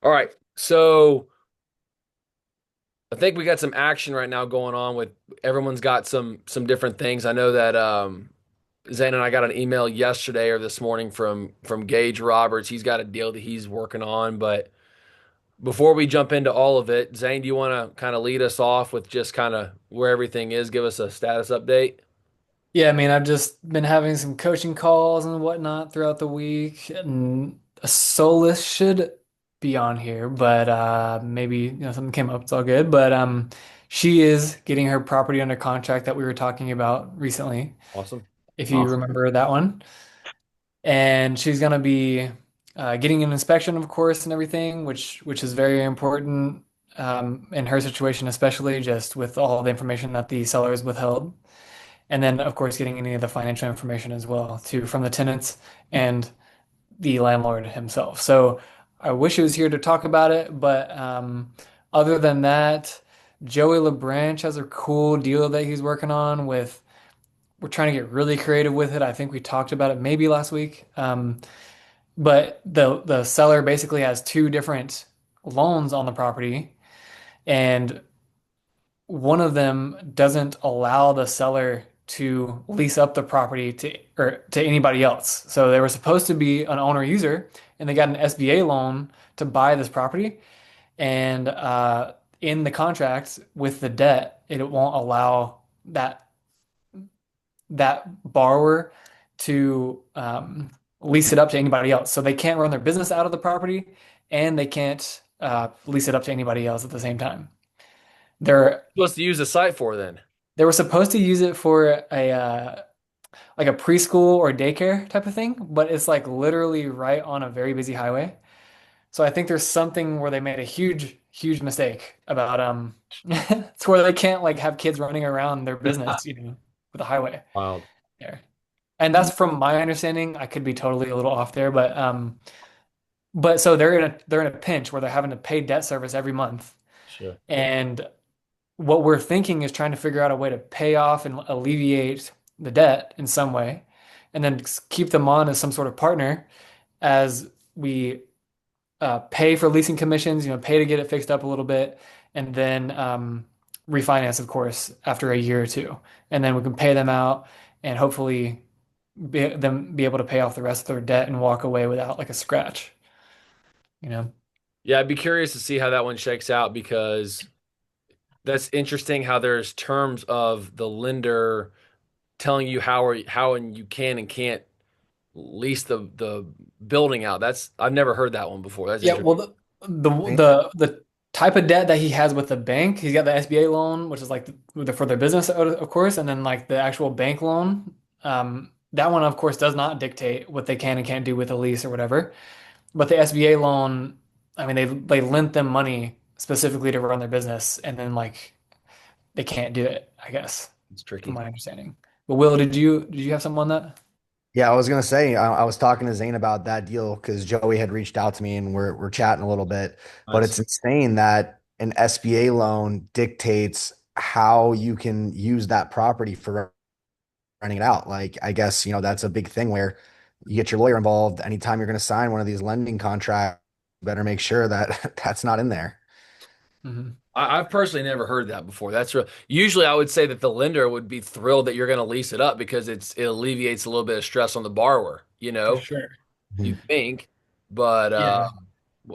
All right. So I think we got some action right now going on with everyone's got some different things. I know that Zane and I got an email yesterday or this morning from Gage Roberts. He's got a deal that he's working on, but before we jump into all of it, Zane, do you want to kind of lead us off with just kind of where everything is? Give us a status update. Yeah, I mean, I've just been having some coaching calls and whatnot throughout the week, and Solus should be on here, but maybe something came up. It's all good. But she is getting her property under contract that we were talking about recently, Awesome. if you remember that one. And she's gonna be getting an inspection, of course, and everything, which is very important in her situation, especially just with all the information that the seller has withheld. And then, of course, getting any of the financial information as well, too, from the tenants and the landlord himself. So I wish he was here to talk about it, but other than that, Joey LeBranch has a cool deal that he's working on with. We're trying to get really creative with it. I think we talked about it maybe last week. But the seller basically has two different loans on the property, and one of them doesn't allow the seller to lease up the property to anybody else. So they were supposed to be an owner user, and they got an SBA loan to buy this property. And in the contract with the debt, it won't allow that borrower to lease it up to anybody else. So they can't run their business out of the property, and they can't lease it up to anybody else at the same time. They're Supposed to use the site for then. They were supposed to use it for a like a preschool or daycare type of thing, but it's like literally right on a very busy highway. So I think there's something where they made a huge mistake about it's where they can't like have kids running around their business, with a highway Wild. there. And that's from my understanding. I could be totally a little off there, but so they're in a pinch where they're having to pay debt service every month. Sure. And what we're thinking is trying to figure out a way to pay off and alleviate the debt in some way, and then keep them on as some sort of partner as we pay for leasing commissions, pay to get it fixed up a little bit, and then refinance, of course, after a year or two. And then we can pay them out and hopefully be able to pay off the rest of their debt and walk away without like a scratch, you know? Yeah, I'd be curious to see how that one shakes out because that's interesting how there's terms of the lender telling you how and you can and can't lease the building out. That's I've never heard that one before. That's Yeah, interesting. well, the type of debt that he has with the bank, he's got the SBA loan, which is like for their business, of course, and then like the actual bank loan. That one, of course, does not dictate what they can and can't do with a lease or whatever. But the SBA loan, I mean, they lent them money specifically to run their business, and then like they can't do it, I guess, It's from tricky. my understanding. But Will, did you have something on that? Yeah, I was gonna say I was talking to Zane about that deal because Joey had reached out to me and we're chatting a little bit. But Nice. it's insane that an SBA loan dictates how you can use that property for renting it out. Like I guess, that's a big thing where you get your lawyer involved anytime you're gonna sign one of these lending contracts, you better make sure that that's not in there. Hmm. I've personally never heard that before. That's real. Usually, I would say that the lender would be thrilled that you're going to lease it up because it alleviates a little bit of stress on the borrower. For sure. You think, but Yeah.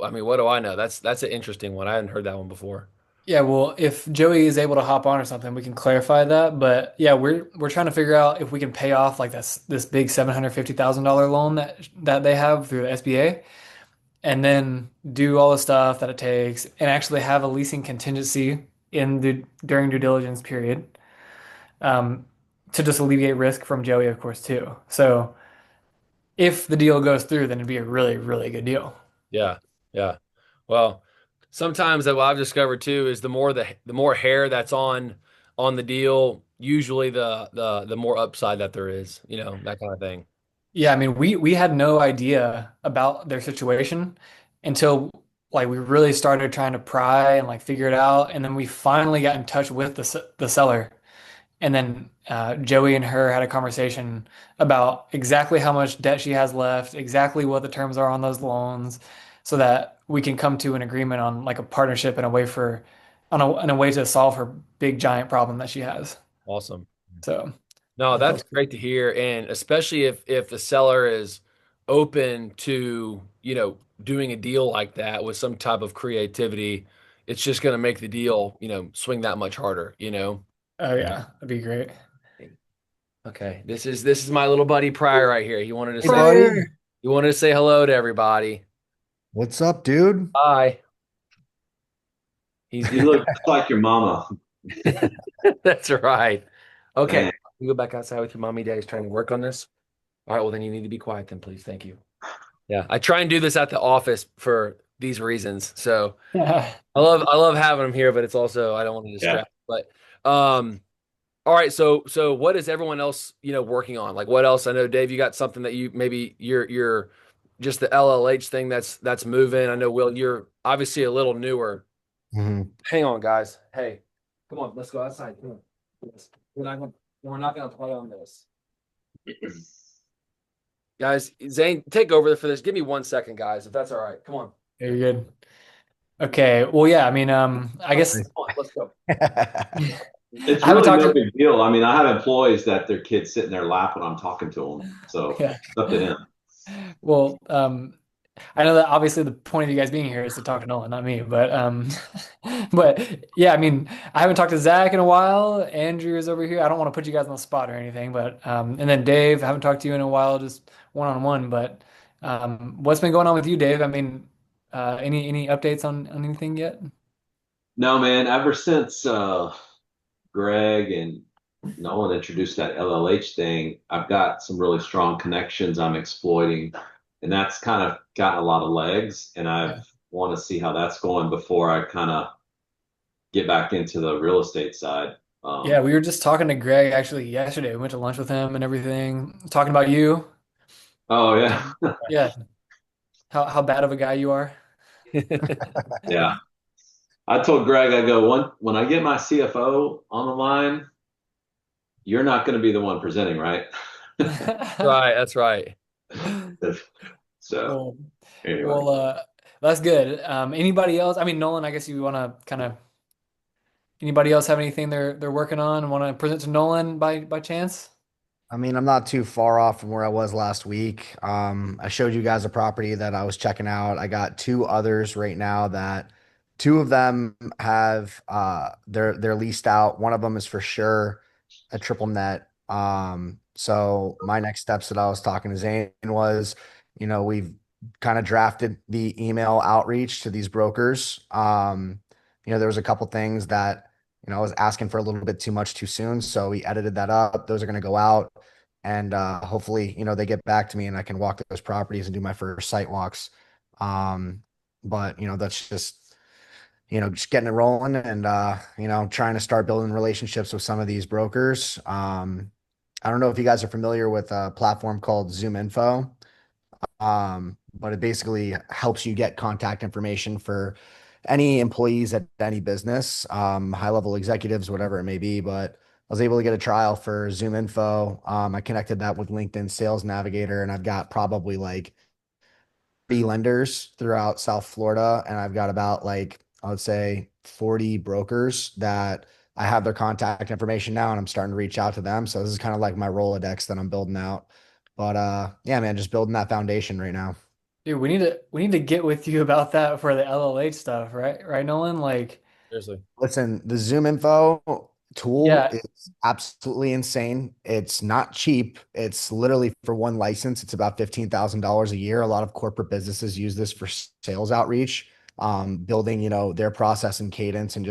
I mean, what do I know? That's an interesting one. I hadn't heard that one before. Yeah, well, if Joey is able to hop on or something, we can clarify that. But yeah, we're trying to figure out if we can pay off like this big $750,000 loan that they have through the SBA, and then do all the stuff that it takes, and actually have a leasing contingency in the during due diligence period, um, to just alleviate risk from Joey, of course, too. So if the deal goes through, then it'd be a really good deal. Yeah, yeah. Well, sometimes that what I've discovered too is the more hair that's on the deal, usually the more upside that there is. That kind of thing. Yeah, I mean, we had no idea about their situation until like we really started trying to pry and like figure it out, and then we finally got in touch with the seller, And then Joey and her had a conversation about exactly how much debt she has left, exactly what the terms are on those loans, so that we can come to an agreement on like a partnership and a way for on a way to solve her big giant problem that she has. Awesome. So No, that that's was great to hear, and especially if the seller is open to, doing a deal like that with some type of creativity, it's just going to make the deal, swing that much harder. oh yeah, that'd be great. Okay, this is my little buddy Pryor right here. He wanted to Hey, say buddy. Prayer. he wanted to say hello to everybody. What's up, dude? Hi. He's You look just like your mama. That's right. Okay, Man, you go back outside with your mommy. Daddy's trying to work on this. All right, well then you need to be quiet then, please. Thank you. Yeah, I try and do this at the office for these reasons. So I love having them here, but it's also I don't want to yeah. distract. But all right, so what is everyone else, working on? Like what else? I know Dave, you got something that you maybe you're just the LLH thing that's moving. I know Will, you're obviously a little newer. Mhm. Hang on, guys. Hey, come on, let's go outside. Come on. We're not gonna play on this. Guys, Zane, take over for this. Give me 1 second, guys, if that's all right. Come on. You're good. Okay. Well, yeah, I mean, I guess Come on, let's go. I It's haven't really talked no to, big deal. I mean, I have employees that their kids sit in their lap when I'm talking to them. So yeah. it's up to him. Well, I know that obviously the point of you guys being here is to talk to Nolan, not me, but yeah, I mean, I haven't talked to Zach in a while. Andrew is over here. I don't want to put you guys on the spot or anything, but and then Dave, I haven't talked to you in a while, just one on one. But what's been going on with you, Dave? I mean, any updates on anything yet? No, man, ever since Greg and Nolan introduced that LLH thing, I've got some really strong connections I'm exploiting, and that's kind of gotten a lot of legs, and I Yeah. want to see how that's going before I kind of get back into the real estate side. Yeah, we were just talking to Greg actually yesterday. We went to lunch with him and everything, talking about you. Oh yeah, Yeah, how bad of a guy you are. yeah. I told Greg, I go, when I get my CFO on the line, you're not going to be the one presenting, right? Right, that's right. So Well, anyway, well, that's good. Anybody else? I mean, Nolan, I guess you want to kind of anybody else have anything they're working on and want to present to Nolan by chance? I mean, I'm not too far off from where I was last week. I showed you guys a property that I was checking out. I got two others right now that two of them have they're leased out. One of them is for sure a triple net. So my next steps that I was talking to Zane was, we've kind of drafted the email outreach to these brokers. There was a couple things that I was asking for a little bit too much too soon. So we edited that up. Those are going to go out. And hopefully, they get back to me and I can walk those properties and do my first site walks. But that's just getting it rolling and trying to start building relationships with some of these brokers. I don't know if you guys are familiar with a platform called Zoom Info. But it basically helps you get contact information for any employees at any business, high level executives, whatever it may be. But I was able to get a trial for Zoom Info. I connected that with LinkedIn Sales Navigator, and I've got probably like 30 lenders throughout South Florida, and I've got about like I would say 40 brokers that I have their contact information now, and I'm starting to reach out to them. So this is kind of like my Rolodex that I'm building out. But yeah, man, just building that foundation right now. Dude, we need to get with you about that for the LLH stuff, right? Right, Nolan? Like, Seriously. Listen, the Zoom Info tool yeah, is absolutely insane. It's not cheap. It's literally for one license, it's about $15,000 a year. A lot of corporate businesses use this for sales outreach, building, their process and cadence and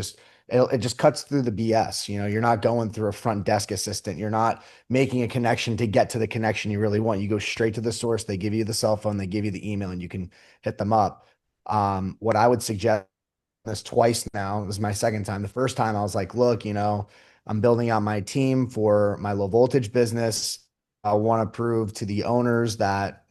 it just cuts through the BS. You're not going through a front desk assistant. You're not making a connection to get to the connection you really want. You go straight to the source. They give you the cell phone, they give you the email, and you can hit them up. What I would suggest this twice now. This is my second time. The first time I was like, look, I'm building out my team for my low voltage business. I want to prove to the owners that,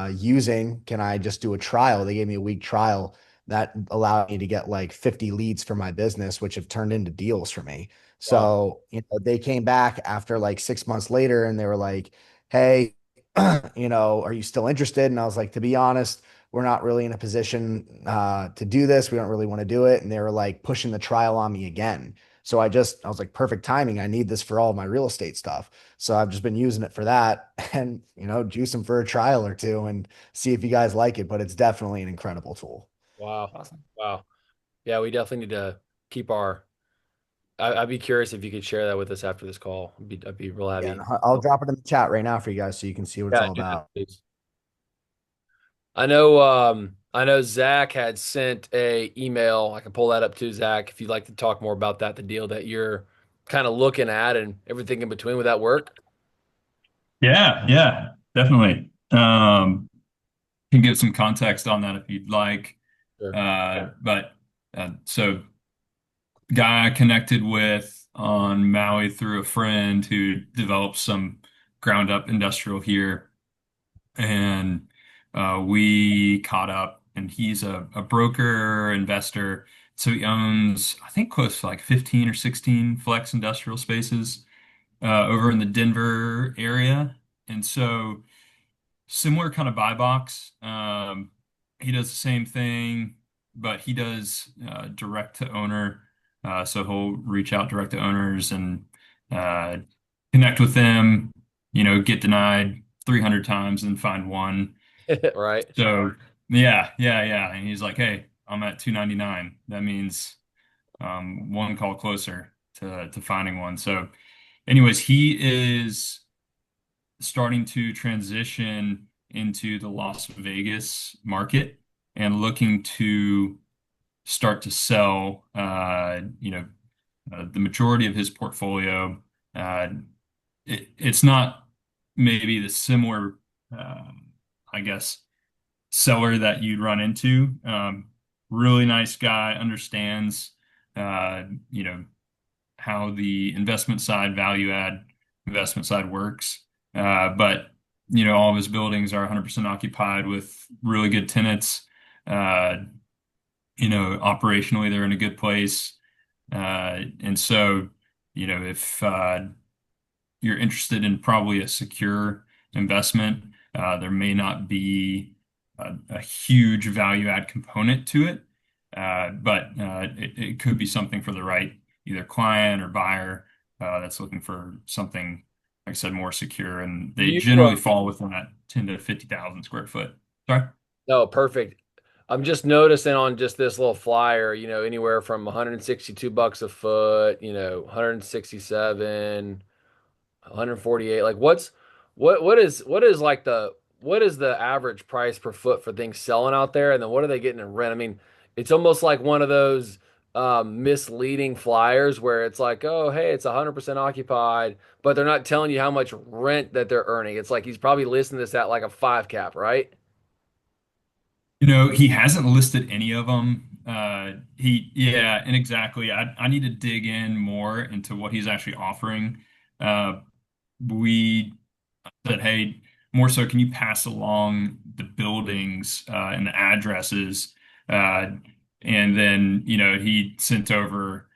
using, can I just do a trial? They gave me a week trial. that allowed me to get like 50 leads for my business, which have turned into deals for me. Wow. So, they came back after like 6 months later and they were like, hey, are you still interested? And I was like, to be honest, we're not really in a position to do this. We don't really want to do it. And they were like pushing the trial on me again. So I was like, perfect timing. I need this for all of my real estate stuff. So I've just been using it for that and, juice them for a trial or two and see if you guys like it. But it's definitely an incredible tool. Wow. Awesome. Wow. Yeah, we definitely need to keep our. I'd be curious if you could share that with us after this call. I'd be real Yeah, and happy. I'll drop it in the chat right now for you guys so you can see what it's Yeah, all do that, about. please. I know Zach had sent a email. I can pull that up too, Zach, if you'd like to talk more about that, the deal that you're kind of looking at and everything in between. Would that work? Yeah, yeah, definitely. Can give some context on that if you'd like. Sure. But guy I connected with on Maui through a friend who developed some ground up industrial here, and we caught up. And he's a broker investor, so he owns I think close to like 15 or 16 flex industrial spaces over in the Denver area, and so similar kind of buy box. He does the same thing, but he does direct to owner. So he'll reach out direct to owners and uh, connect with them, get denied 300 times and find one. Right. So yeah, yeah, yeah. And he's like, hey, I'm at 299. That means one call closer to finding one. So anyways, he is starting to transition into the Las Vegas market and looking to start to sell, the majority of his portfolio. Uh, it's not maybe the similar, I guess, seller that you'd run into. Really nice guy, understands, uh, you know, how the investment side, value add investment side works. But all of his buildings are 100% occupied with really good tenants. Uh, Operationally, they're in a good place. And so, if you're interested in probably a secure investment, there may not be a huge value add component to it, but it could be something for the right either client or buyer that's looking for something, like I said, more secure, and Do they you, generally fall within that 10 to 50,000 square foot. Sorry. no, perfect. I'm just noticing on just this little flyer, anywhere from 162 bucks a foot, 167, 148. Like what is like what is the average price per foot for things selling out there? And then what are they getting in rent? I mean, it's almost like one of those misleading flyers where it's like, oh, hey, it's 100% occupied, but they're not telling you how much rent that they're earning. It's like he's probably listing this at like a five cap, right? He hasn't listed any of them. Yeah, and exactly. I need to dig in more into what he's actually offering. Uh, we said, hey, more so, can you pass along the buildings and the addresses? Uh, and then, he sent over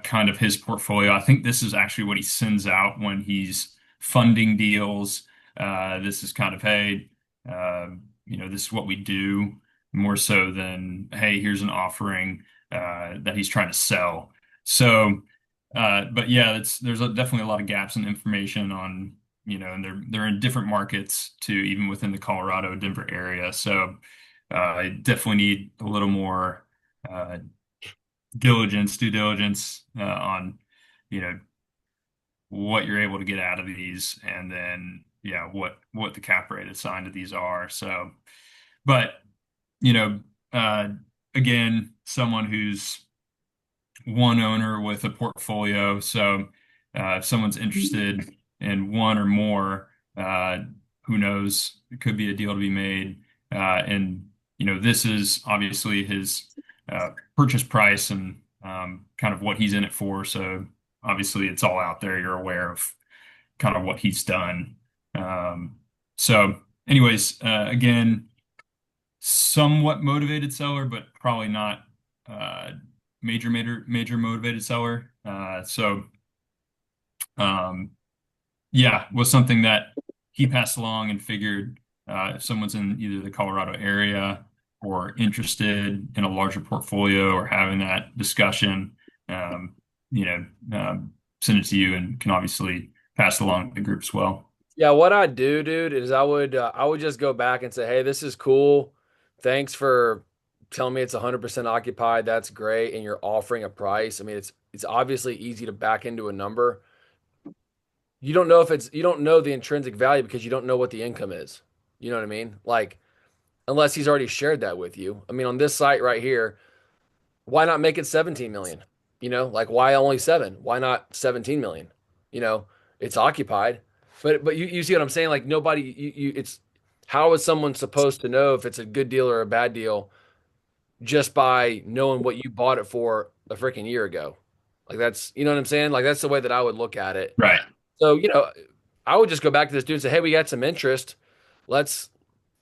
kind of his portfolio. I think this is actually what he sends out when he's funding deals. This is kind of, hey, this is what we do, more so than, hey, here's an offering that he's trying to sell. So, but yeah, there's definitely a lot of gaps in information on, and they're in different markets too, even within the Colorado, Denver area. So I definitely need a little more uh, due diligence on, you know, what you're able to get out of these, and then yeah, what the cap rate assigned to these are. So, but you know, uh, again, someone who's one owner with a portfolio. So if someone's interested in one or more, who knows? It could be a deal to be made. And this is obviously his purchase price and kind of what he's in it for. So obviously, it's all out there. You're aware of kind of what he's done. Um, so, anyways, again, somewhat motivated seller, but probably not uh, major motivated seller. Um, yeah, was something that he passed along and figured if someone's in either the Colorado area or interested in a larger portfolio or having that discussion, um, you know, send it to you and can obviously pass it along to the group as well. Yeah, what I do, dude, is I would just go back and say, "Hey, this is cool. Thanks for telling me it's 100% occupied. That's great, and you're offering a price." I mean, it's obviously easy to back into a number. You don't know if it's you don't know the intrinsic value because you don't know what the income is. You know what I mean? Like unless he's already shared that with you. I mean, on this site right here, why not make it 17 million? You know, like why only 7? Why not 17 million? You know, it's occupied. But you see what I'm saying? Like nobody you it's how is someone supposed to know if it's a good deal or a bad deal just by knowing what you bought it for a freaking year ago? Like that's you know what I'm saying? Like that's the way that I would look at it. Right. So, you know, I would just go back to this dude and say, "Hey, we got some interest. Let's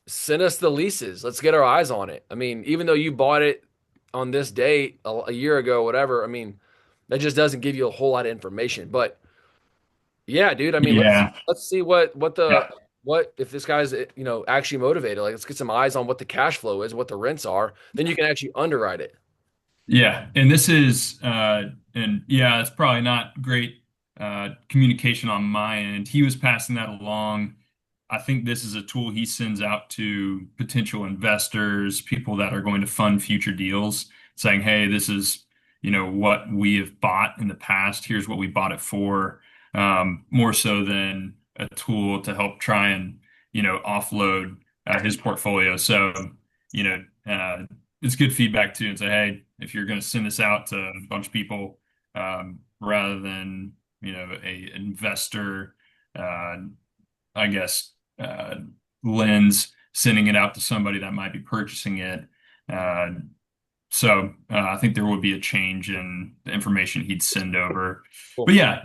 send us the leases. Let's get our eyes on it." I mean, even though you bought it on this date a year ago, whatever, I mean, that just doesn't give you a whole lot of information. But yeah, dude, I mean, Yeah. let's see Yeah. what if this guy's actually motivated. Like let's get some eyes on what the cash flow is, what the rents are. Then you can actually underwrite it. Yeah, and this is and yeah, it's probably not great communication on my end. He was passing that along. I think this is a tool he sends out to potential investors, people that are going to fund future deals, saying, "Hey, this is, what we have bought in the past. Here's what we bought it for." More so than a tool to help try and, offload his portfolio. So, you know, it's good feedback too, and say, hey, if you're going to send this out to a bunch of people, rather than a investor, uh, I guess, lens, sending it out to somebody that might be purchasing it. Uh, I think there would be a change in the information he'd send over. But Cool. yeah,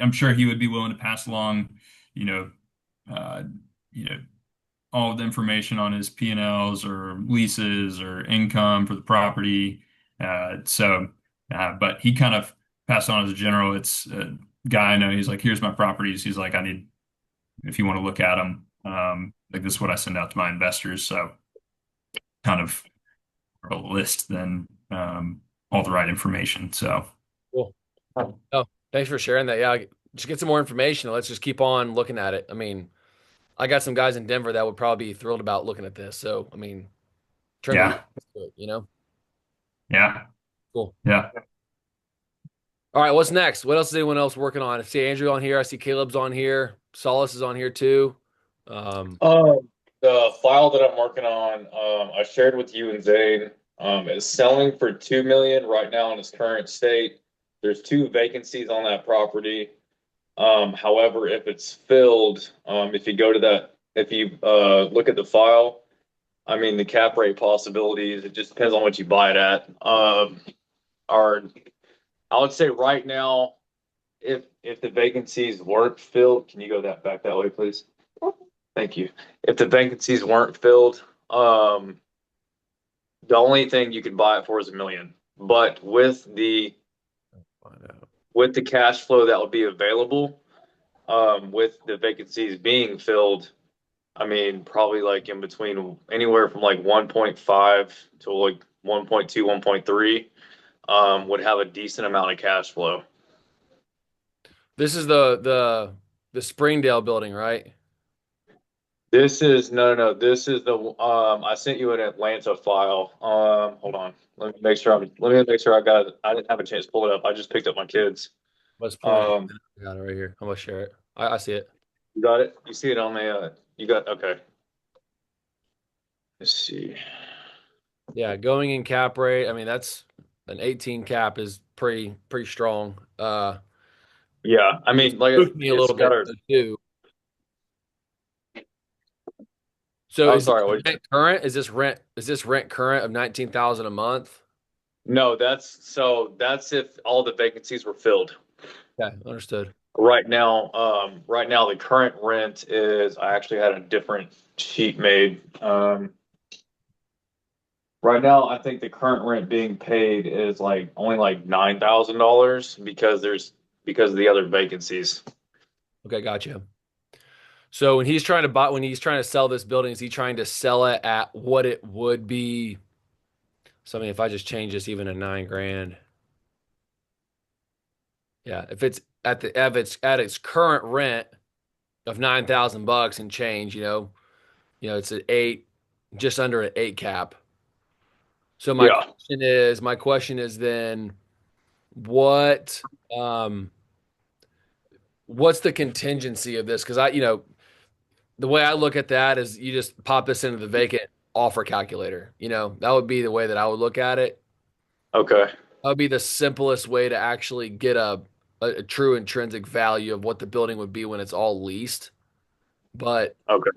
I'm sure he would be willing to pass along, you know, uh, you know, all of the information on his P&Ls or leases or income for the property. But he kind of passed on as a general. It's a guy I know. He's like, here's my properties. He's like, I need, if you want to look at them, like this is what I send out to my investors. So kind of a list than all the right information. So Cool. Oh, thanks for sharing that. Yeah, just get some more information. Let's just keep on looking at it. I mean, I got some guys in Denver that would probably be thrilled about looking at this. So, I mean, turn the yeah, leaves to it. yeah, Cool. yeah. All right, what's next? What else is anyone else working on? I see Andrew on here. I see Caleb's on here. Solace is on here too. Um, The file that I'm working on, I shared with you and Zane, is selling for 2 million right now in its current state. There's two vacancies on that property. However, if it's filled, if you go to that, if you look at the file, I mean the cap rate possibilities, it just depends on what you buy it at. Are I would say right now, if the vacancies weren't filled, can you go back that way, please? Thank you. If the vacancies weren't filled, the only thing you could buy it for is 1 million. But find out. with the cash flow that would be available, with the vacancies being filled, I mean, probably like in between anywhere from like 1.5 to like 1.2, 1.3, would have a decent amount of cash flow. This is the Springdale building, right? This is no. This is the I sent you an Atlanta file. Hold on. Let me make sure I got it. I didn't have a chance to pull it up. I just picked up my kids. Let's pull it. Um, I got it right here. I'm gonna share it. I see it. you got it? You see it on the you got okay. Let's see. Yeah, going in cap rate. I mean, that's an 18 cap is pretty strong. Yeah, I It mean, like spooked me a it's little bit got our too. So I'm is this sorry, what rent current? Is this rent current of 19,000 a month? no, that's if all the vacancies were filled. Yeah, understood. Right now the current rent is I actually had a different sheet made. Right now, I think the current rent being paid is like only like $9,000 because of the other vacancies. Okay, gotcha. So when he's trying to sell this building, is he trying to sell it at what it would be? So I mean, if I just change this even to 9 grand, yeah, if it's at its current rent of 9,000 bucks and change, it's at eight, just under an eight cap. So Yeah. my question is then what um what's the contingency of this? Because the way I look at that is you just pop this into the vacant offer calculator. That would be the way that I would look at it. Okay. That would be the simplest way to actually get a true intrinsic value of what the building would be when it's all leased. But Okay.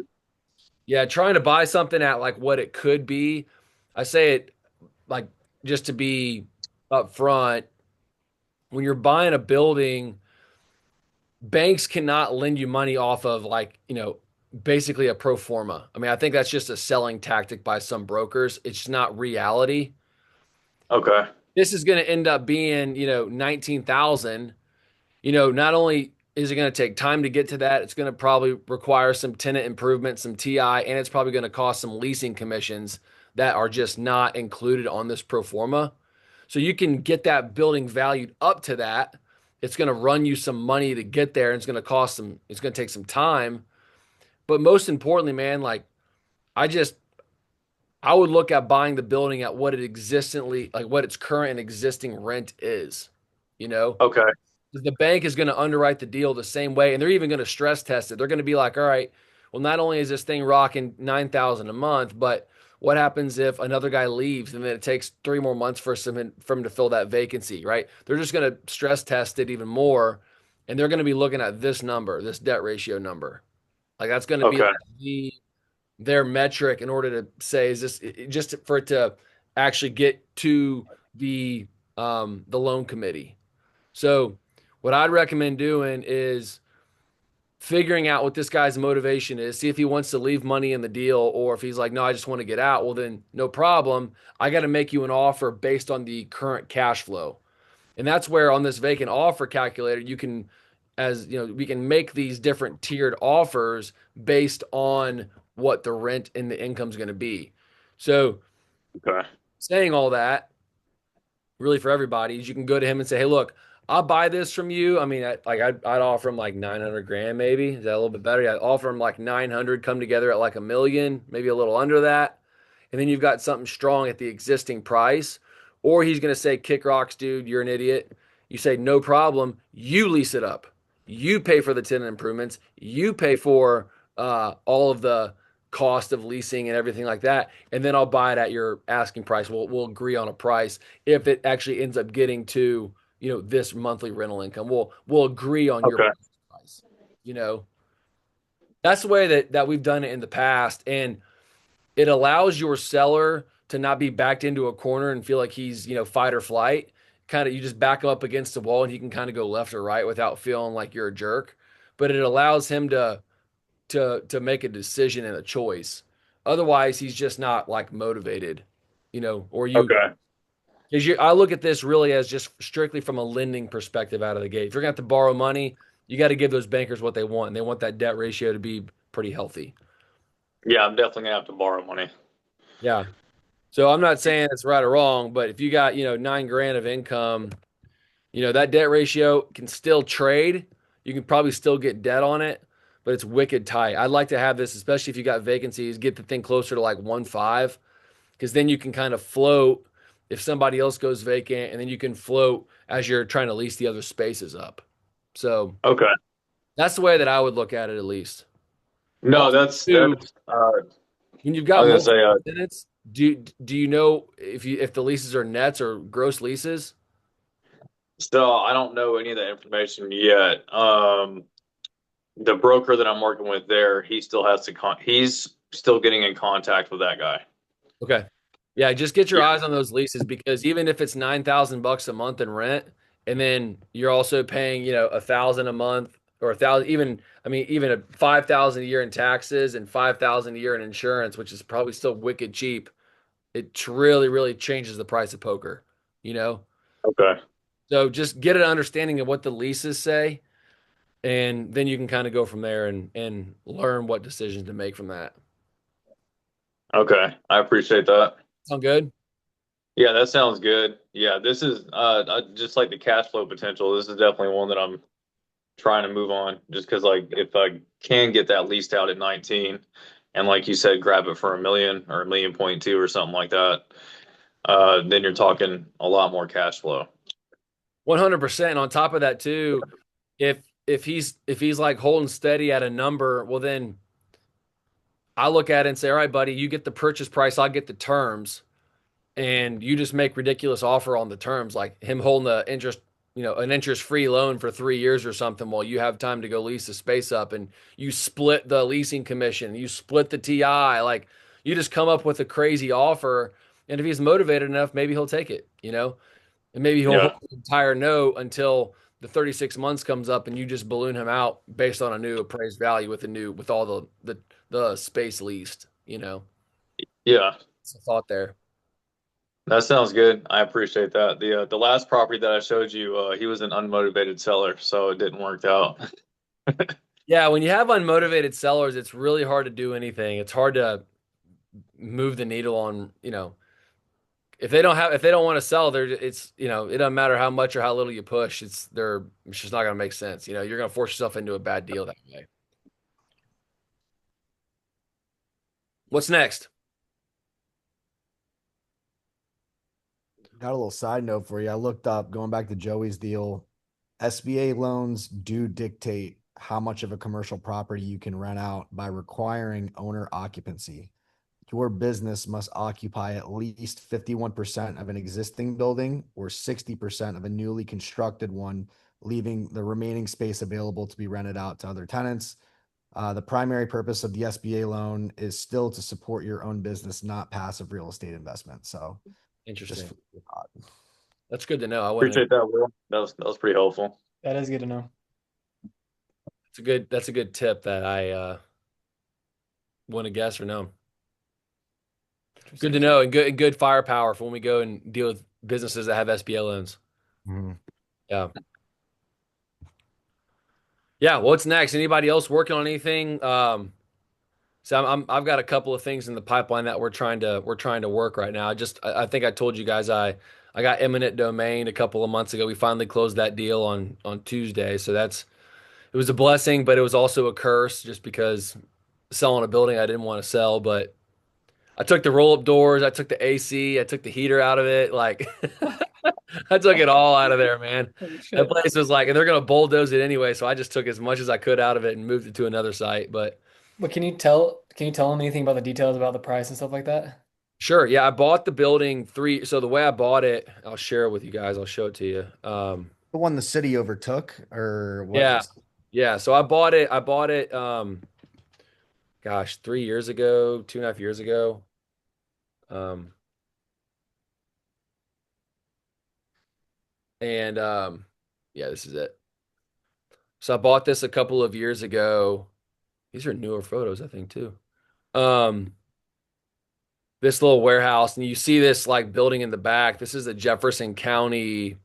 yeah, trying to buy something at like what it could be, I say it like just to be upfront, when you're buying a building, banks cannot lend you money off of like, basically a pro forma. I mean, I think that's just a selling tactic by some brokers. It's not reality. Okay. This is going to end up being, 19,000. Not only is it going to take time to get to that, it's going to probably require some tenant improvements, some TI, and it's probably going to cost some leasing commissions that are just not included on this pro forma. So you can get that building valued up to that. It's going to run you some money to get there, and it's going to take some time. But most importantly, man, like I just I would look at buying the building at what its current and existing rent is. You know, Okay. the bank is going to underwrite the deal the same way, and they're even going to stress test it. They're going to be like, all right, well, not only is this thing rocking 9,000 a month, but what happens if another guy leaves and then it takes 3 more months for him to fill that vacancy, right? They're just going to stress test it even more, and they're going to be looking at this number, this debt ratio number. Like that's going to be Okay. their metric in order to say, is this just for it to actually get to the loan committee. So what I'd recommend doing is figuring out what this guy's motivation is, see if he wants to leave money in the deal, or if he's like, no, I just want to get out. Well, then no problem. I got to make you an offer based on the current cash flow. And that's where on this vacant offer calculator, we can make these different tiered offers based on what the rent and the income is going to be. So Okay. saying all that, really for everybody, is you can go to him and say, hey, look, I'll buy this from you. I mean, I'd offer him like 900 grand, maybe. Is that a little bit better? Yeah, I'd offer him like 900, come together at like a million, maybe a little under that. And then you've got something strong at the existing price. Or he's going to say, kick rocks, dude, you're an idiot. You say, no problem. You lease it up. You pay for the tenant improvements. You pay for all of the cost of leasing and everything like that. And then I'll buy it at your asking price. We'll agree on a price if it actually ends up getting to, this monthly rental income. We'll agree on your Okay. price. That's the way that we've done it in the past. And it allows your seller to not be backed into a corner and feel like he's, fight or flight. Kind of, you just back him up against the wall and he can kind of go left or right without feeling like you're a jerk. But it allows him to make a decision and a choice. Otherwise, he's just not like motivated, or you. Okay. Because I look at this really as just strictly from a lending perspective out of the gate. If you're going to have to borrow money, you got to give those bankers what they want, and they want that debt ratio to be pretty healthy. Yeah, I'm definitely gonna have to borrow money. Yeah. So I'm not saying it's right or wrong, but if you got, 9 grand of income, that debt ratio can still trade. You can probably still get debt on it, but it's wicked tight. I'd like to have this, especially if you got vacancies, get the thing closer to like 1.5, because then you can kind of float if somebody else goes vacant, and then you can float as you're trying to lease the other spaces up. So Okay. that's the way that I would look at it, at least. No, Also, that's too, that's. when you've I got was gonna multiple say. tenants, do you know if the leases are nets or gross leases? Still, I don't know any of that information yet. The broker that I'm working with there, he still has to he's still getting in contact with that guy. Okay. Yeah, just get your Yeah. eyes on those leases, because even if it's 9,000 bucks a month in rent, and then you're also paying, 1,000 a month, or 1,000, even a 5,000 a year in taxes and 5,000 a year in insurance, which is probably still wicked cheap. really, really changes the price of poker, you know? Okay. So just get an understanding of what the leases say, and then you can kind of go from there and learn what decisions to make from that. Okay. I appreciate that. Sound good? Yeah, that sounds good. Yeah, this is just like the cash flow potential. This is definitely one that I'm trying to move on just because like if I can get that leased out at 19 and like you said, grab it for 1 million or 1.2 million or something like that, then you're talking a lot more cash flow. 100%. On top of that too, if he's like holding steady at a number, well then I look at it and say, all right, buddy, you get the purchase price, I'll get the terms, and you just make ridiculous offer on the terms, like him holding the interest, an interest-free loan for 3 years or something while you have time to go lease the space up, and you split the leasing commission, you split the TI, like you just come up with a crazy offer, and if he's motivated enough, maybe he'll take it, and maybe he'll hold Yeah. the entire note until the 36 months comes up and you just balloon him out based on a new appraised value with all the space leased. Yeah. It's a thought there. That sounds good. I appreciate that. The last property that I showed you, he was an unmotivated seller, so it didn't work out. Yeah, when you have unmotivated sellers, it's really hard to do anything. It's hard to move the needle on. If they don't want to sell, it doesn't matter how much or how little you push. It's just not going to make sense. You're going to force yourself into a bad deal that way. What's next? Got a little side note for you. I looked up, going back to Joey's deal, SBA loans do dictate how much of a commercial property you can rent out by requiring owner occupancy. Your business must occupy at least 51% of an existing building or 60% of a newly constructed one, leaving the remaining space available to be rented out to other tenants. The primary purpose of the SBA loan is still to support your own business, not passive real estate investment. So just Interesting. food for thought. That's good to know. I wouldn't. Appreciate that, Will. That was pretty helpful. That is good to know. That's a good tip that I want to guess or no. Good to know, and good firepower for when we go and deal with businesses that have SBA loans. Mhm. Yeah. Yeah. What's next? Anybody else working on anything? So I've got a couple of things in the pipeline that we're trying to work right now. I think I told you guys I got eminent domain a couple of months ago. We finally closed that deal on Tuesday. So it was a blessing, but it was also a curse just because selling a building I didn't want to sell, but I took the roll up doors, I took the AC, I took the heater out of it. Like I took it all out of there, man. Holy That shit. place was like, and they're gonna bulldoze it anyway, so I just took as much as I could out of it and moved it to another site. But But can you tell them anything about the details about the price and stuff like that? sure, yeah, I bought the building three. So the way I bought it, I'll share it with you guys. I'll show it to you. The one the city overtook, or what Yeah, was yeah. So I bought it. Gosh, 3 years ago, 2.5 years ago. Um, and yeah, this is it. So I bought this a couple of years ago. These are newer photos, I think, too. Um, this little warehouse, and you see this like building in the back. This is the Jefferson County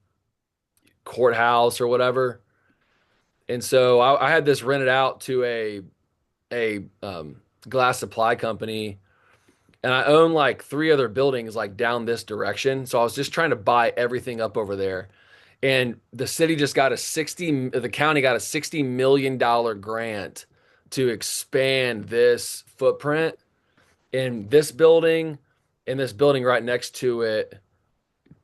courthouse or whatever. And so I had this rented out to a glass supply company, and I own like three other buildings like down this direction. So I was just trying to buy everything up over there. And the county got a $60 million grant to expand this footprint. And this building right next to it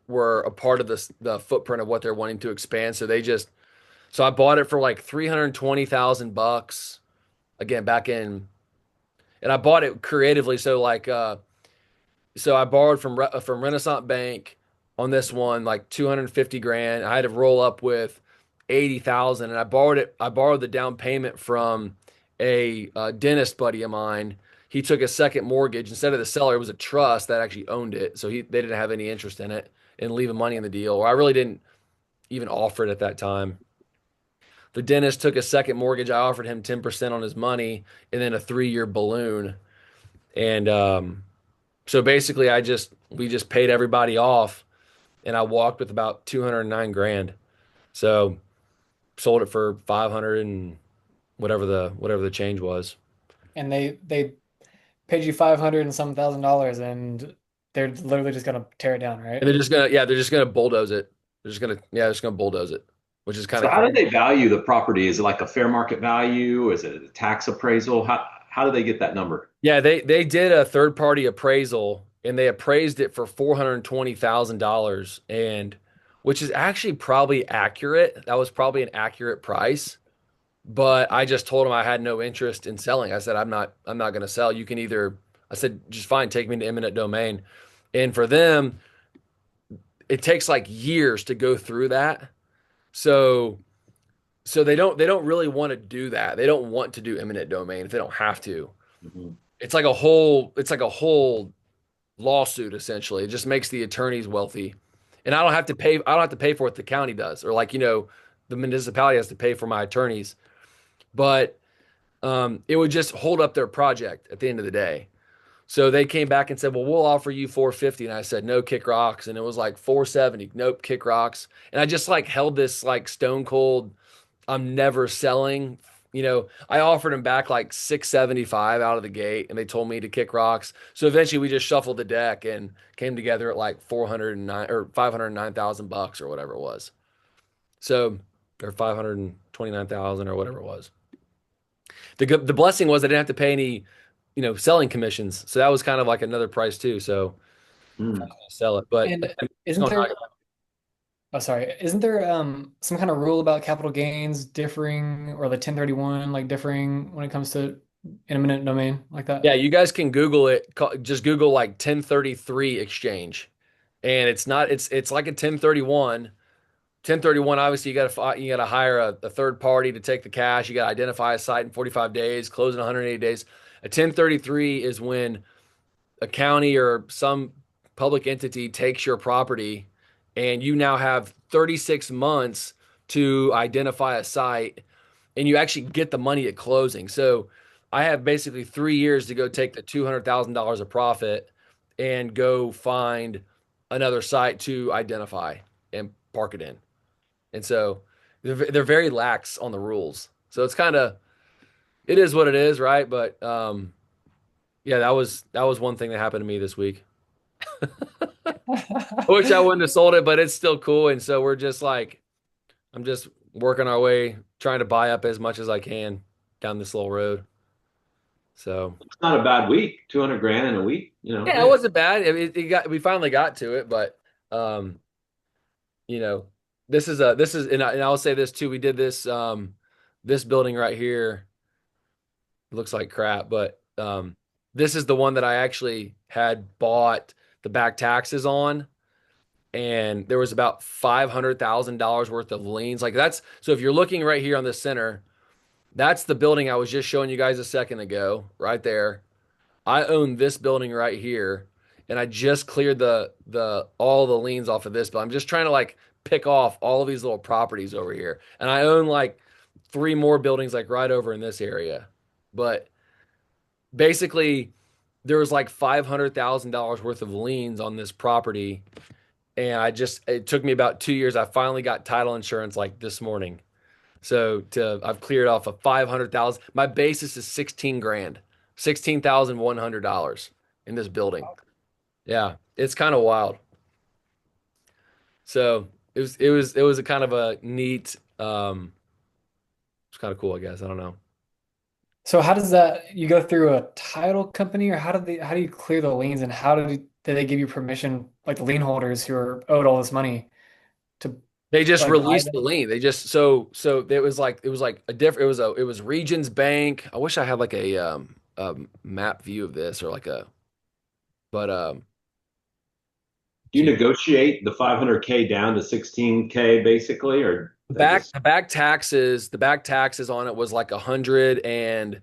were a part of the footprint of what they're wanting to expand. So I bought it for like 320,000 bucks again back in, and I bought it creatively. So I borrowed from Renaissance Bank on this one like 250 grand. I had to roll up with 80,000, and I borrowed the down payment from a dentist buddy of mine. He took a second mortgage instead of the seller. It was a trust that actually owned it, so they didn't have any interest in it and leaving money in the deal. Or I really didn't even offer it at that time. The dentist took a second mortgage. I offered him 10% on his money and then a 3-year balloon. And So basically, we just paid everybody off, and I walked with about 209 grand. So sold it for 500 and whatever the change was. And they paid you 500 and some thousand dollars, and they're literally just gonna tear it down, And right? they're just gonna bulldoze it. They're just gonna bulldoze it, which is kind So of how do crazy. they value the property? Is it like a fair market value? Is it a tax appraisal? How do they get that number? Yeah, they did a third party appraisal and they appraised it for $420,000 and which is actually probably accurate. That was probably an accurate price. But I just told them I had no interest in selling. I said I'm not going to sell. You can either I said just fine, take me to eminent domain. And for them, it takes like years to go through that. So they don't really want to do that. They don't want to do eminent domain if they don't have to. Mhm. It's like a whole lawsuit essentially. It just makes the attorneys wealthy. And I don't have to pay for what the county does or like, the municipality has to pay for my attorneys. But it would just hold up their project at the end of the day. So they came back and said, "Well, we'll offer you 450." And I said, "No, kick rocks." And it was like 470. Nope, kick rocks. And I just like held this like stone cold, I'm never selling. I offered them back like 675 out of the gate and they told me to kick rocks. So eventually we just shuffled the deck and came together at like 409 or 509,000 bucks or whatever it was. So, or 529,000 or whatever it was. The blessing was I didn't have to pay any, selling commissions. So that was kind of like another price too. So Mm. sell it, but And it's isn't going there, oh sorry, isn't there some kind of rule about capital gains differing or the 1031 like differing when it comes to eminent domain like Yeah, that? you guys can Google it. Just Google like 1033 exchange. And it's like a 1031. 1031, obviously you got to hire a third party to take the cash. You got to identify a site in 45 days, close in 180 days. A 1033 is when a county or some public entity takes your property and you now have 36 months to identify a site and you actually get the money at closing. So I have basically 3 years to go take the $200,000 of profit and go find another site to identify and park it in. And so they're very lax on the rules. So it is what it is, right? But yeah, that was one thing that happened to me this week. I wish I wouldn't have sold it, but it's still cool. And so we're just like, I'm just working our way, trying to buy up as much as I can down this little road. So It's not a bad week. 200 grand in a week. yeah, it Hey. wasn't bad. We finally got to it, but um, you know, this is, and I'll say this too. We did this building right here. It looks like crap, but this is the one that I actually had bought the back taxes on, and there was about $500,000 worth of liens. Like that's so if you're looking right here on the center, that's the building I was just showing you guys a second ago, right there. I own this building right here, and I just cleared the all the liens off of this, but I'm just trying to like pick off all of these little properties over here. And I own like three more buildings like right over in this area. But basically there was like $500,000 worth of liens on this property. And it took me about 2 years. I finally got title insurance like this morning. So I've cleared off of 500,000. My basis is 16 grand, $16,100 in this building. Yeah, it's kind of wild. So it was a kind of a neat, it's kind of cool, I guess. I don't know. So how does that you go through a title company or how do you clear the liens and do they give you permission like the lien holders who are owed all this money to They just like buy released the them? lien. They just so it was like a different it was Regions Bank. I wish I had like a map view of this or like a but Do you negotiate the 500K down to 16K basically, or they just the back taxes on it was like a hundred and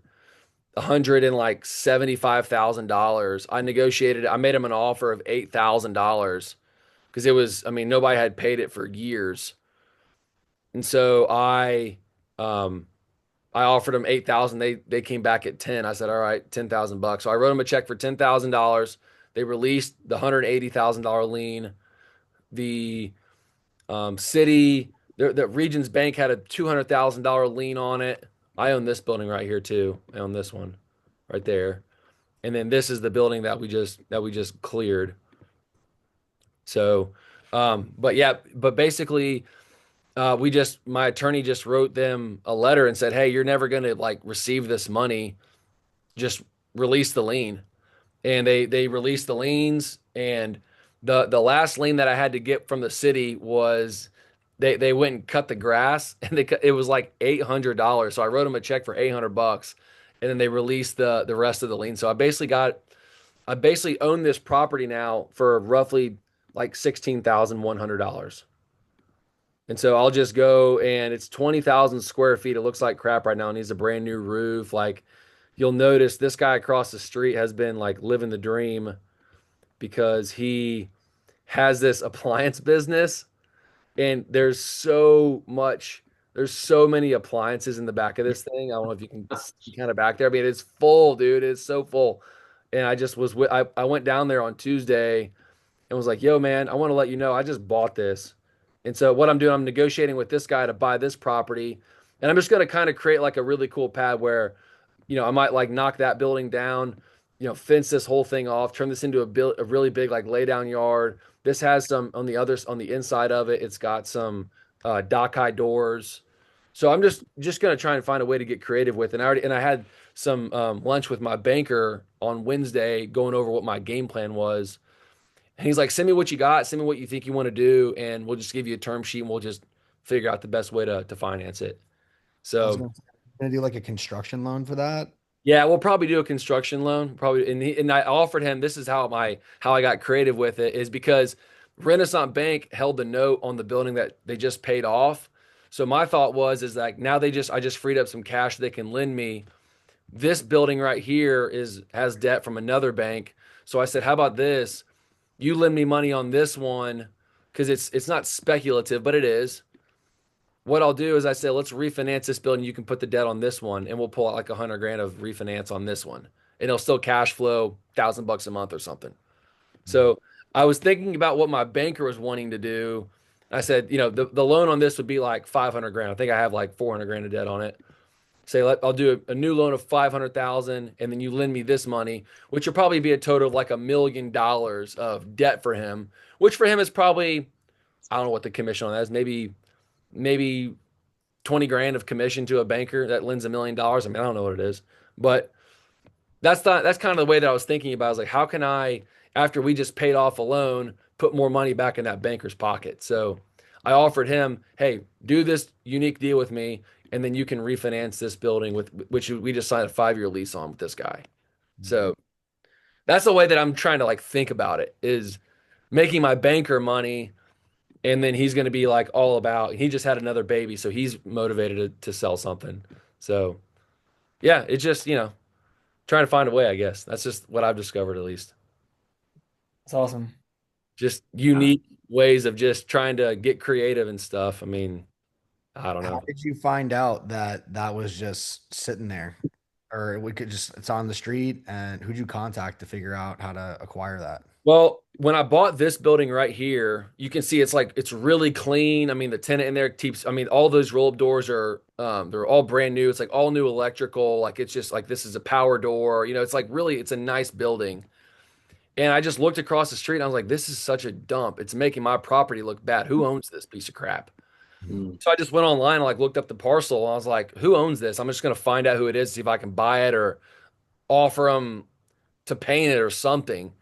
like $75,000. I negotiated. I made him an offer of $8,000 because it was. I mean, nobody had paid it for years, and so um, I offered them 8,000. They came back at 10. I said, all right, 10,000 bucks. So I wrote them a check for $10,000. They released the $180,000 lien. The city, the Regions Bank had a $200,000 lien on it. I own this building right here too. I own this one right there. And then this is the building that we just cleared. So, but yeah, but basically, my attorney just wrote them a letter and said, "Hey, you're never going to like receive this money. Just release the lien." And they released the liens. And the last lien that I had to get from the city was they went and cut the grass, and it was like $800. So I wrote them a check for $800, and then they released the rest of the lien. So I basically own this property now for roughly like $16,100. And so I'll just go, and it's 20,000 square feet. It looks like crap right now. It needs a brand new roof. Like, you'll notice this guy across the street has been like living the dream because he has this appliance business, and there's so many appliances in the back of this thing. I don't know if you can see kind of back there, but it's full, dude. It's so full. And I went down there on Tuesday and was like, "Yo, man, I want to let you know I just bought this." And so what I'm doing, I'm negotiating with this guy to buy this property, and I'm just going to kind of create like a really cool pad where, I might like knock that building down, fence this whole thing off, turn this into a really big like lay down yard. This has some on the inside of it. It's got some dock high doors. So I'm just going to try and find a way to get creative with it. And I had some lunch with my banker on Wednesday going over what my game plan was. And he's like, "Send me what you got, send me what you think you want to do, and we'll just give you a term sheet, and we'll just figure out the best way to finance it." I was So gonna do like a construction loan for that. yeah, we'll probably do a construction loan. Probably, and I offered him, this is how I got creative with it, is because Renaissance Bank held the note on the building that they just paid off. So my thought was is that now I just freed up some cash they can lend me. This building right here has debt from another bank. So I said, "How about this? You lend me money on this one because it's not speculative, but it is. What I'll do is I say, let's refinance this building. You can put the debt on this one, and we'll pull out like 100 grand of refinance on this one, and it'll still cash flow $1,000 a month or something." So I was thinking about what my banker was wanting to do. I said, the loan on this would be like 500 grand. I think I have like 400 grand of debt on it. Say, I'll do a new loan of 500,000, and then you lend me this money, which will probably be a total of like $1 million of debt for him, which for him is probably, I don't know what the commission on that is, maybe 20 grand of commission to a banker that lends $1 million. I mean, I don't know what it is, but that's kind of the way that I was thinking about. I was like, how can I, after we just paid off a loan, put more money back in that banker's pocket? So I offered him, "Hey, do this unique deal with me, and then you can refinance this building with which we just signed a 5-year lease on with this guy." So that's the way that I'm trying to like think about it, is making my banker money, and then he's going to be like all about, he just had another baby, so he's motivated to sell something. So yeah, it's just, trying to find a way, I guess. That's just what I've discovered, at least. It's awesome. Just unique ways of just trying to get creative and stuff. I mean, I don't How know. did you find out that that was just sitting there? Or it's on the street, and who'd you contact to figure out how to acquire that? Well, when I bought this building right here, you can see it's really clean. I mean, the tenant in there keeps, I mean, all those roll-up doors are they're all brand new. It's like all new electrical. Like, it's just like this is a power door. It's like really it's a nice building. And I just looked across the street and I was like, this is such a dump. It's making my property look bad. Who owns this piece of crap? Mm. So I just went online and like looked up the parcel, and I was like, who owns this? I'm just gonna find out who it is, see if I can buy it or offer them to paint it or something.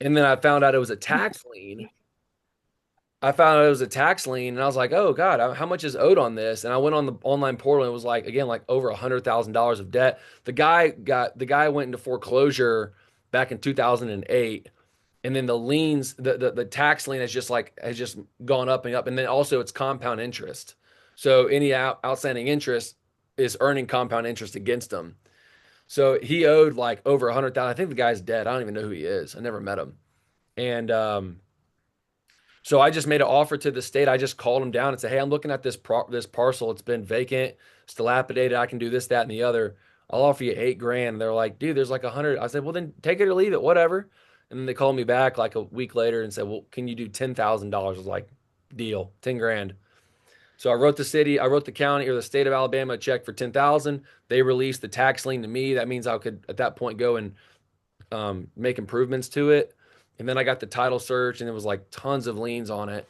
And then I found out it was a tax lien. I found out it was a tax lien, and I was like, "Oh God, how much is owed on this?" And I went on the online portal, and it was like, again, like over $100,000 of debt. The guy went into foreclosure back in 2008, and then the liens, the tax lien has just gone up and up, and then also it's compound interest. So any outstanding interest is earning compound interest against them. So he owed like over 100,000. I think the guy's dead. I don't even know who he is. I never met him. And so I just made an offer to the state. I just called him down and said, "Hey, I'm looking at this parcel. It's been vacant. It's dilapidated. I can do this, that, and the other. I'll offer you 8 grand." And they're like, "Dude, there's like 100." I said, "Well, then take it or leave it, whatever." And then they called me back like a week later and said, "Well, can you do $10,000?" I was like, "Deal, 10 grand." So I wrote the county or the state of Alabama a check for 10,000. They released the tax lien to me. That means I could at that point go and make improvements to it. And then I got the title search, and it was like tons of liens on it.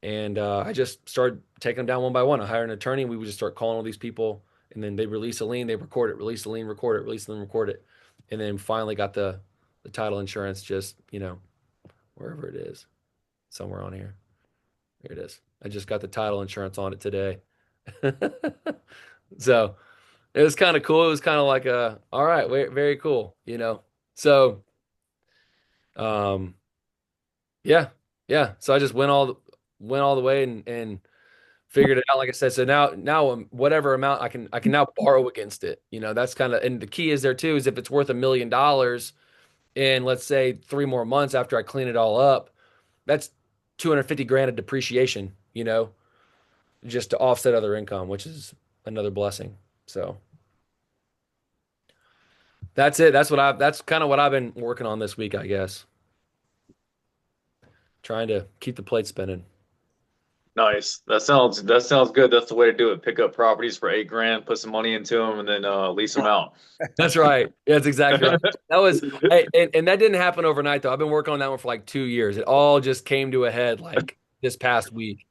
And I just started taking them down one by one. I hired an attorney, and we would just start calling all these people, and then they release a lien, they record it, release a lien, record it, release a lien, record it, and then finally got the title insurance. Just wherever it is, somewhere on here. Here it is. I just got the title insurance on it today. So it was kind of cool. It was kind of like all right, very cool. So um, yeah, yeah. So I just went all the way and figured it out. Like I said, so now whatever amount I can now borrow against it. That's kind of, and the key is there too is if it's worth $1 million in, let's say, 3 more months after I clean it all up, that's 250 grand of depreciation. Just to offset other income, which is another blessing. So that's it. That's kind of what I've been working on this week, I guess. Trying to keep the plate spinning. Nice. That sounds good. That's the way to do it. Pick up properties for 8 grand, put some money into them, and then lease them out. That's right. Yeah, that's exactly right. That was, hey, and that didn't happen overnight though. I've been working on that one for like 2 years. It all just came to a head like this past week.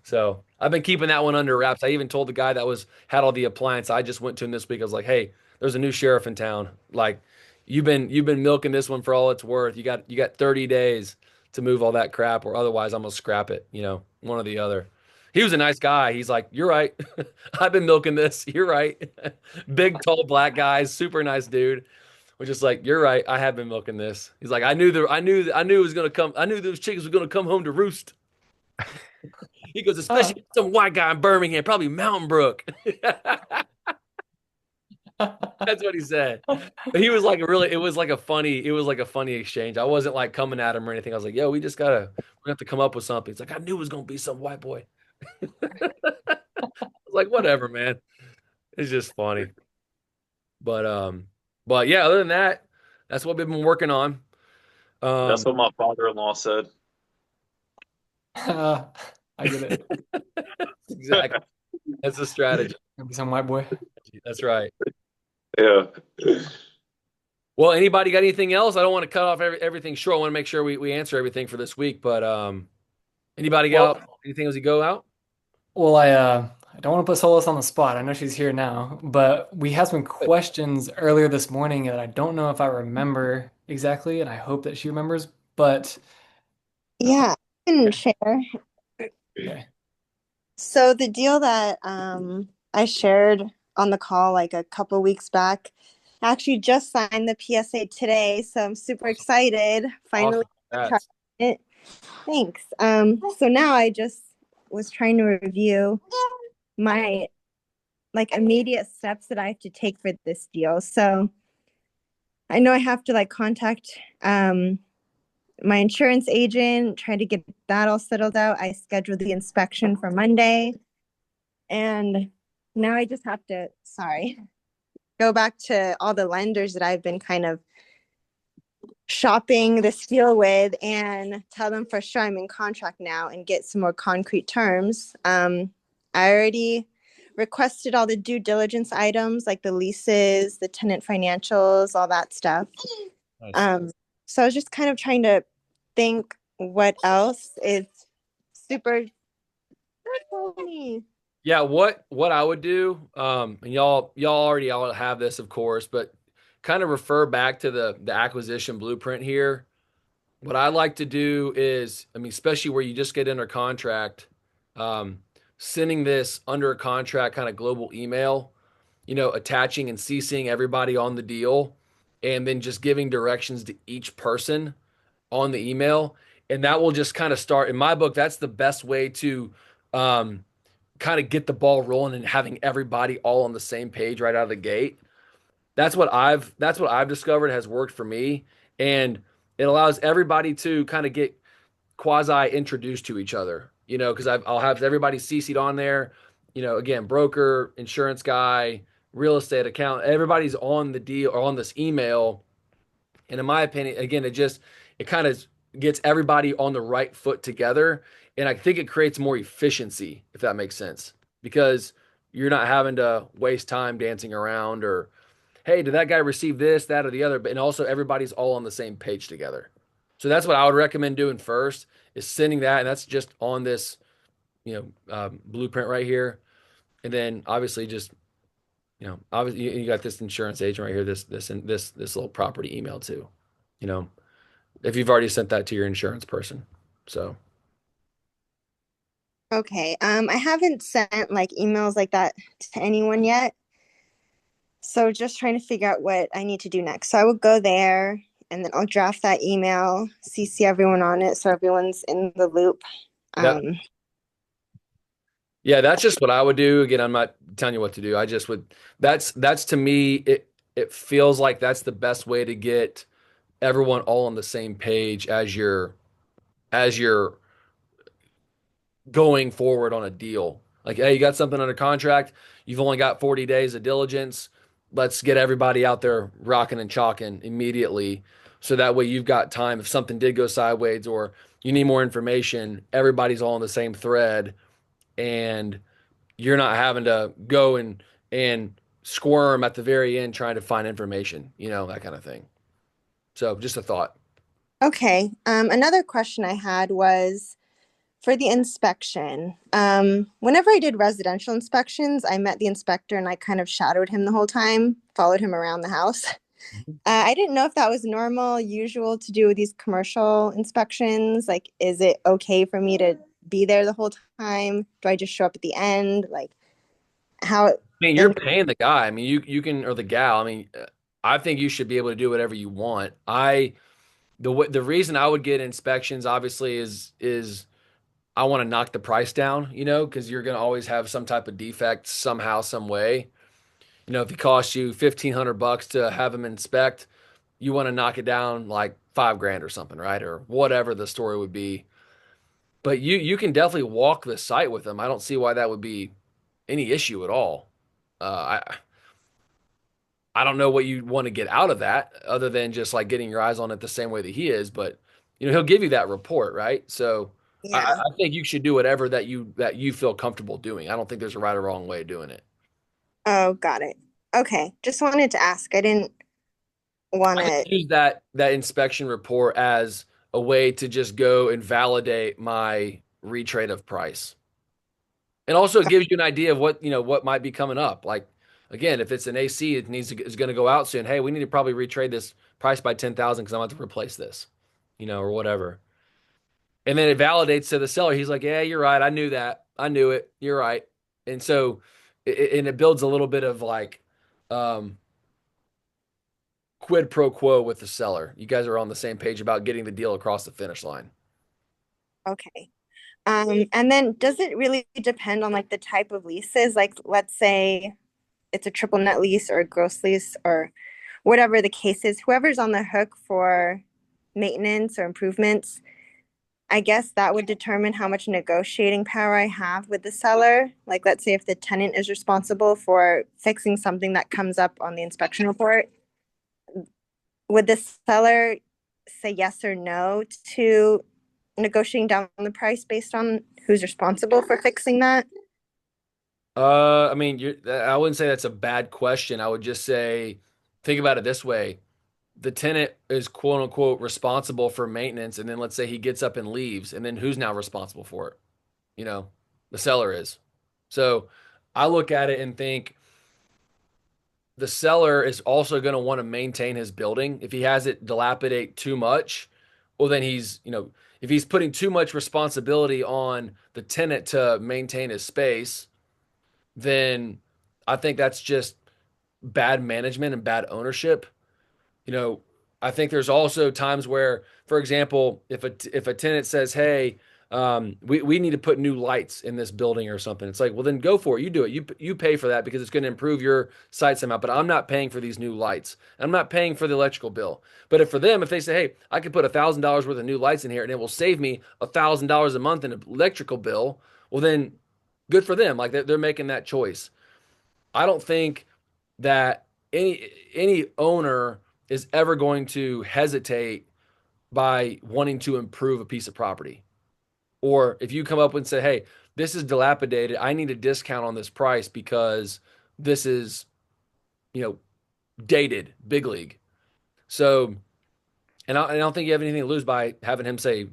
So I've been keeping that one under wraps. I even told the guy that had all the appliance. I just went to him this week. I was like, hey, there's a new sheriff in town. Like, you've been milking this one for all it's worth. You got 30 days to move all that crap, or otherwise I'm gonna scrap it. One or the other. He was a nice guy. He's like, you're right. I've been milking this. You're right. Big, tall, black guys, super nice dude. We're just like, you're right. I have been milking this. He's like, I knew it was gonna come. I knew those chickens were gonna come home to roost. He goes, especially some white guy in Birmingham, probably Mountain Brook. That's what he said. But he was like it was like a funny exchange. I wasn't like coming at him or anything. I was like, yo, we have to come up with something. He's like, I knew it was gonna be some white boy. I was like, whatever, man. It's just funny. But yeah, other than that, that's what we've been working on. That's what my father-in-law said. I get it. Exactly. That's the strategy. Gonna be some white boy. That's right. Yeah. Well, anybody got anything else? I don't want to cut off everything short. I want to make sure we answer everything for this week. But anybody got anything as you go out? Well, I don't want to put Solus on the spot. I know she's here now, but we had some questions earlier this morning that I don't know if I remember exactly, and I hope that she remembers. But Yeah, I can share. okay. So the deal that I shared on the call like a couple weeks back, I actually just signed the PSA today, so I'm super excited. Finally, Awesome. tried it. Thanks. So now I just was trying to review my like immediate steps that I have to take for this deal. So I know I have to like contact my insurance agent, try to get that all settled out. I scheduled the inspection for Monday. And now I just have to, go back to all the lenders that I've been kind of shopping this deal with and tell them for sure I'm in contract now and get some more concrete terms. I already requested all the due diligence items like the leases, the tenant financials, all that stuff. Nice. So I was just kind of trying to think what else is super. Yeah, what I would do, and y'all already all have this, of course, but kind of refer back to the acquisition blueprint here. What I like to do is, I mean, especially where you just get under contract, sending this under a contract kind of global email, attaching and CCing everybody on the deal, and then just giving directions to each person on the email. And that will just kind of start, in my book, that's the best way to kind of get the ball rolling and having everybody all on the same page right out of the gate. That's what I've discovered has worked for me. And it allows everybody to kind of get quasi introduced to each other, because I'll have everybody CC'd on there, again, broker, insurance guy, real estate account, everybody's on the deal or on this email. And in my opinion, again, it kind of gets everybody on the right foot together. And I think it creates more efficiency, if that makes sense, because you're not having to waste time dancing around or, hey, did that guy receive this, that, or the other? But and also everybody's all on the same page together. So that's what I would recommend doing first is sending that, and that's just on this, blueprint right here. And then obviously just, obviously you got this insurance agent right here, this little property email too, you know, if you've already sent that to your insurance person. So Okay. I haven't sent like emails like that to anyone yet. So just trying to figure out what I need to do next. So I will go there and then I'll draft that email, CC everyone on it so everyone's in the loop. yeah, Um, yeah, that's just what I would do. Again, I'm not telling you what to do. I just would. That's to me. It feels like that's the best way to get everyone all on the same page as you're going forward on a deal. Like, hey, you got something under contract. You've only got 40 days of diligence. Let's get everybody out there rocking and chalking immediately. So that way you've got time. If something did go sideways or you need more information, everybody's all on the same thread and you're not having to go and squirm at the very end trying to find information, that kind of thing. So just a thought. okay. Another question I had was for the inspection. Whenever I did residential inspections, I met the inspector and I kind of shadowed him the whole time, followed him around the house. I didn't know if that was normal, usual to do with these commercial inspections. Like, is it okay for me to be there the whole time? Do I just show up at the end? Like, how? I mean, you're And paying the guy. I mean, you can or the gal. I mean, I think you should be able to do whatever you want. The reason I would get inspections obviously is I want to knock the price down, because you're going to always have some type of defect somehow, some way. If it costs you $1,500 to have them inspect, you want to knock it down like 5 grand or something, right? Or whatever the story would be. But you can definitely walk the site with them. I don't see why that would be any issue at all. I don't know what you want to get out of that other than just like getting your eyes on it the same way that he is, but he'll give you that report, right? So I yeah. think you should do whatever that you feel comfortable doing. I don't think there's a right or wrong way of doing it. Oh, got it. Okay. Just wanted to ask. I didn't want I to. just use that inspection report as a way to just go and validate my retrade of price. And also it gives you an idea of what might be coming up. Like again, if it's an AC, is going to go out soon. Hey, we need to probably retrade this price by 10,000 because I'm about to replace this, or whatever. And then it validates to the seller. He's like, yeah, you're right. I knew that. I knew it. You're right. And so, it builds a little bit of like um, quid pro quo with the seller. You guys are on the same page about getting the deal across the finish line. Okay. And then does it really depend on like the type of leases? Like, let's say it's a triple net lease or a gross lease or whatever the case is, whoever's on the hook for maintenance or improvements, I guess that would determine how much negotiating power I have with the seller. Like, let's say if the tenant is responsible for fixing something that comes up on the inspection report, would the seller say yes or no to negotiating down the price based on who's responsible for fixing that? I mean, I wouldn't say that's a bad question. I would just say, think about it this way. The tenant is quote unquote responsible for maintenance, and then let's say he gets up and leaves, and then who's now responsible for it? The seller is. So I look at it and think the seller is also going to want to maintain his building. If he has it dilapidate too much, well, then if he's putting too much responsibility on the tenant to maintain his space, then I think that's just bad management and bad ownership. You know, I think there's also times where, for example, if a tenant says, "Hey, we need to put new lights in this building or something," it's like, well, then go for it. You do it. You pay for that because it's going to improve your site somehow. But I'm not paying for these new lights. I'm not paying for the electrical bill. But if they say, "Hey, I could put $1,000 worth of new lights in here and it will save me $1,000 a month in an electrical bill," well, then good for them. Like they're making that choice. I don't think that any owner is ever going to hesitate by wanting to improve a piece of property. Or if you come up and say, hey, this is dilapidated, I need a discount on this price because this is, you know, dated, big league. So, and I don't think you have anything to lose by having him say,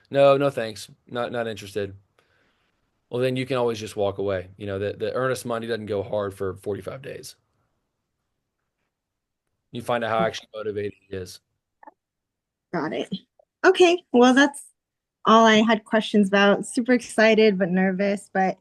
no, no, thanks, not interested. Well, then you can always just walk away. You know, the earnest money doesn't go hard for 45 days. You find out how actually motivated he is. Got it. Okay, well, that's all I had questions about. Super excited but nervous, but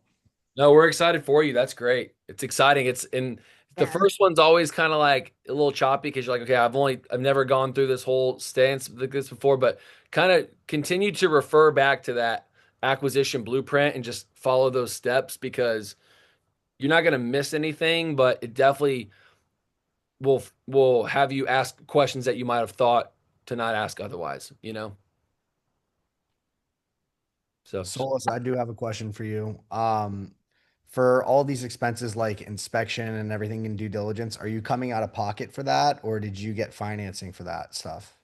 No, we're excited for you. That's great. It's exciting. It's in the yeah. first one's always kind of like a little choppy because you're like, okay, I've never gone through this whole stance like this before, but kind of continue to refer back to that acquisition blueprint and just follow those steps because you're not going to miss anything, but it definitely will have you ask questions that you might have thought to not ask otherwise, you know? So Solus, I do have a question for you. For all these expenses like inspection and everything in due diligence, are you coming out of pocket for that, or did you get financing for that stuff?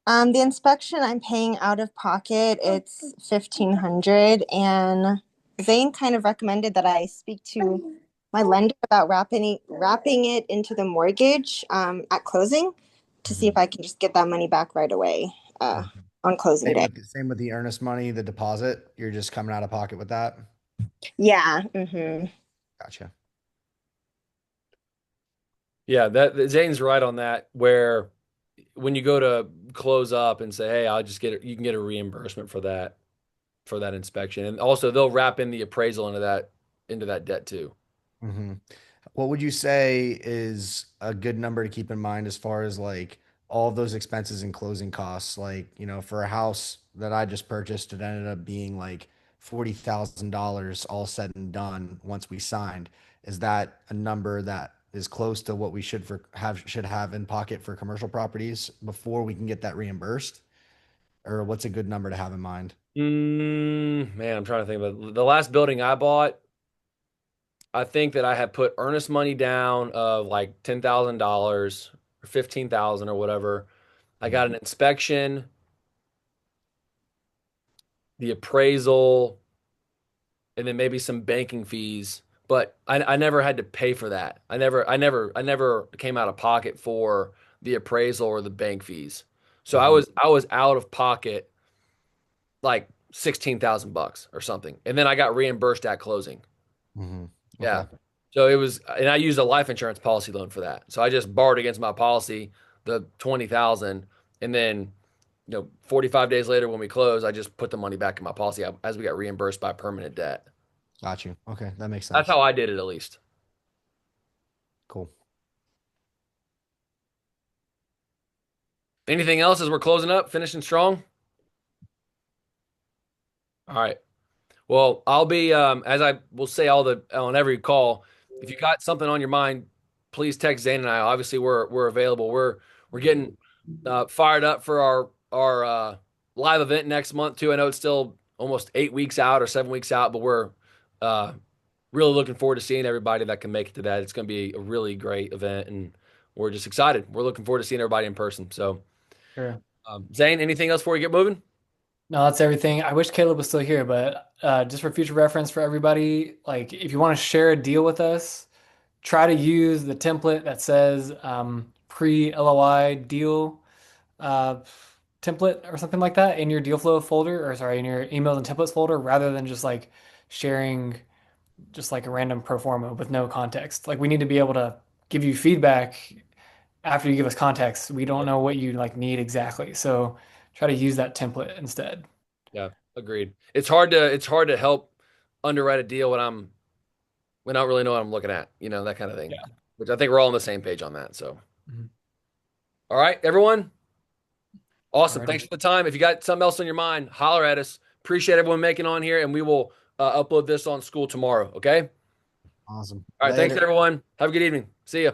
The inspection I'm paying out of pocket, it's 1,500, and Zane kind of recommended that I speak to my lender about wrapping it into the mortgage at closing to see if I can just get that money back right away Okay. on closing day. Same with the earnest money, the deposit. You're just coming out of pocket with that. Yeah. Gotcha. yeah, that Zane's right on that. Where when you go to close up and say, "Hey, I'll just get it," you can get a reimbursement for that inspection, and also they'll wrap in the appraisal into that debt too. hmm What would you say is a good number to keep in mind as far as like all of those expenses and closing costs? Like, for a house that I just purchased, it ended up being like $40,000 all said and done once we signed. Is that a number that is close to what we should have in pocket for commercial properties before we can get that reimbursed? Or what's a good number to have in mind? Man, I'm trying to think about the last building I bought. I think that I had put earnest money down of like $10,000 or 15,000 or whatever. I got an inspection, the appraisal, and then maybe some banking fees. But I never had to pay for that. I never came out of pocket for the appraisal or the bank fees. So I was out of pocket like 16,000 bucks or something. And then I got reimbursed at closing. hmm Yeah. Okay. So it was, and I used a life insurance policy loan for that. So I just borrowed against my policy the 20,000, and then 45 days later when we closed, I just put the money back in my policy as we got reimbursed by permanent debt. Got you. Okay. That makes That's sense. how I did it at least. Cool. Anything else as we're closing up, finishing strong? All right. Well, I'll be as I will say all the on every call. If you got something on your mind, please text Zane and I. Obviously, we're available. We're getting fired up for our live event next month too. I know it's still almost 8 weeks out or 7 weeks out, but we're uh, really looking forward to seeing everybody that can make it to that. It's going to be a really great event, and we're just excited. We're looking forward to seeing everybody in person. So, Sure. Zane, anything else before we get moving? No, that's everything. I wish Caleb was still here, but just for future reference for everybody, like if you want to share a deal with us, try to use the template that says pre-LOI deal uh, template or something like that in your deal flow folder, or sorry, in your emails and templates folder, rather than just like sharing just like a random pro forma with no context. Like we need to be able to give you feedback after you give us context. We don't know what you like need exactly. So try to use that template instead. Yeah, agreed. It's hard to help underwrite a deal when I don't really know what I'm looking at, that kind of thing. Yeah. Which I think we're all on the same page on that. So, Mhm. all right, everyone. Awesome. Alrighty. Thanks for the time. If you got something else on your mind, holler at us. Appreciate everyone making on here, and we will upload this on school tomorrow. Okay. Awesome. All right. Thanks, Later. everyone. Have a good evening. See ya.